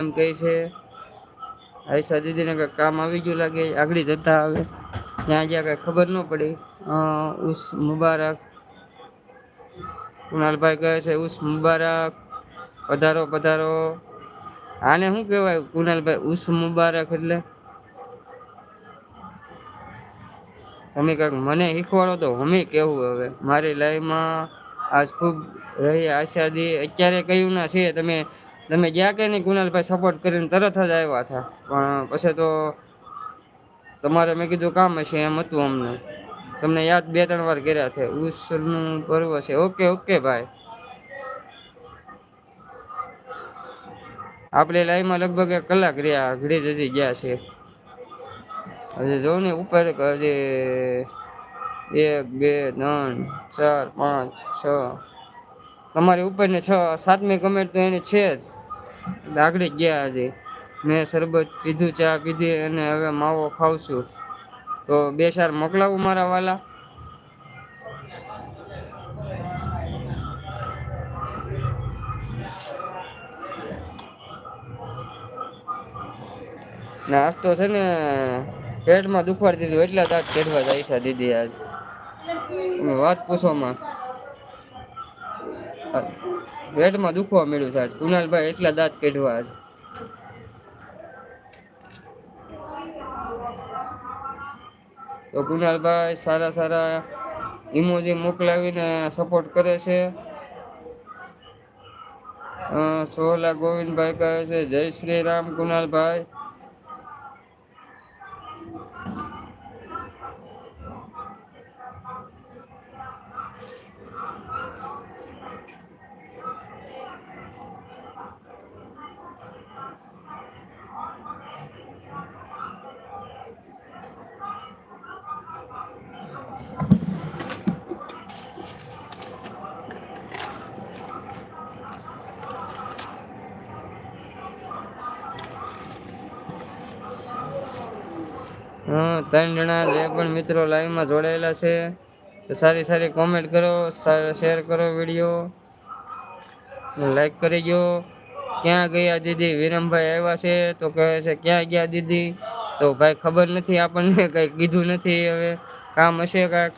એમ કહે છે આયશા દીદીને કંઈક કામ આવી ગયું લાગે, આગળ જતા આવે ત્યાં જ્યાં કંઈ ખબર ન પડી. ઉસ મુબારક કુણાલભાઈ કહે છે ઉસ મુબારક, પધારો પધારો. આને શું કહેવાય કુણાલભાઈ, ઉસ મુબારક એટલે? તમે કંઈક મને શીખવાડો તો અમે કેવું. હવે મારી લાઈફમાં આજ ખૂબ રહી આશાદી. અત્યારે કયું ના છે તમે તમે ગયા કે નહીં કુણાલભાઈ, સપોર્ટ કરીને તરત જ આવ્યા હતા. પણ પછી તો તમારે મેં કીધું કામ હશે એમ હતું અમને. તમને યાદ 2-3 વાર કર્યા છે. ઉસનું પર્વ છે. ઓકે ઓકે ભાઈ. આપણે લાઈવમાં લગભગ 1 કલાક રહ્યા, ઘડી જ હજી ગયા છે. હજી જોવ ને ઉપર હજી 1 2 3 4 5 6 તમારી ઉપર ને 7મી કમેન્ટ તો એની છે જ. આગળ ગયા હજી. મેં શરબત પીધું, ચા પીધી અને હવે માવો ખાઉં છું. તો 2 મોકલાવું મારા વાલા? નાસ્તો છે ને પેટમાં દુખવાડી દીધું, એટલા દાંત કાઢવા જાય છે દીદી આજ. વાત પૂછોમાં, પેટમાં દુખવા મળ્યું છે આજ. કુણાલભાઈ એટલા દાંત કાઢવા આજ. તો કુણાલભાઈ સારા સારા ઇમોજી મોકલાવીને સપોર્ટ કરે છે. સોહલા ગોવિંદભાઈ કહે છે જય શ્રી રામ કુણાલભાઈ. હા, 3 જણા જે પણ મિત્રો લાઈવમાં જોડાયેલા છે સારી સારી કોમેન્ટ કરો, શેર કરો વિડીયો, લાઈક કરી દો. ક્યાં ગયા દીદી? વિરમભાઈ આવ્યા છે તો કહે છે ક્યાં ગયા દીદી? તો ભાઈ ખબર નથી આપણને, કઈ કીધું નથી. હવે કામ હશે કાંઈક.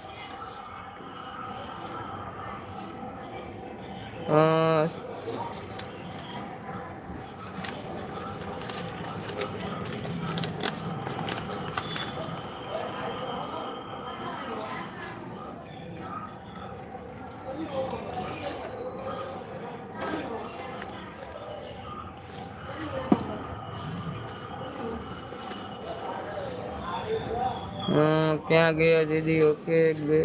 ક્યાં ગયા દીદી? ઓકે બે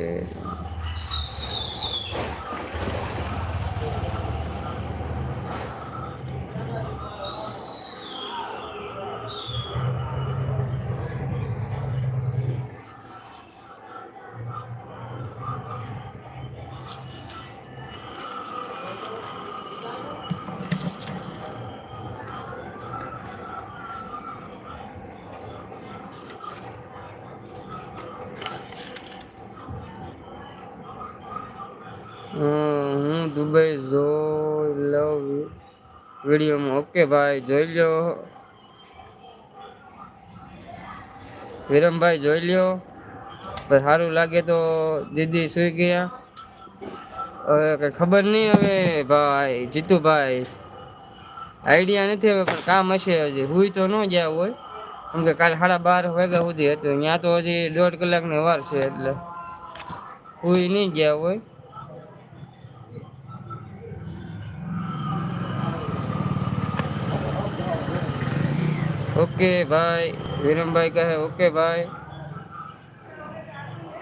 હું દુબઈ જોઈ લવ વિડીયોમાં. ઓકે ભાઈ, જોઈ લો વિરમભાઈ, જોઈ લ્યો. સારું લાગે તો દીદી સુઈ ગયા. હવે કઈ ખબર નહીં. હવે ભાઈ જીતુભાઈ આઈડિયા નથી હવે, પણ કામ હશે. હજી હુઈ તો ન ગયા હોય, કેમ કે કાલે 12:30 વાગ્યા સુધી હતું. ત્યાં તો હજી 1.5 કલાકની વાર છે, એટલે હુઈ નહીં ગયા હોય. ઓકે ભાઈ, વિરમભાઈ કહે ઓકે ભાઈ.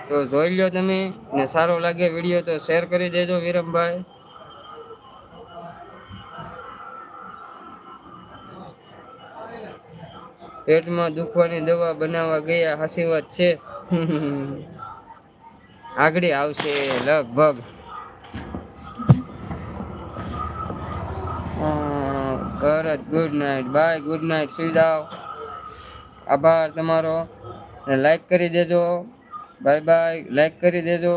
તો જોઈ લો તમે, ને સારો લાગે વિડીયો તો શેર કરી દેજો વિરમભાઈ. પેટમાં દુખવાની દવા બનાવવા ગયા, હાચી વાત છે. આગળ આવશે લગભગ. Bharat good night. Bye, good night, સુઈ જાઓ. આભાર તમારો. લાઈક કરી દેજો. બાય બાય, લાઈક કરી દેજો.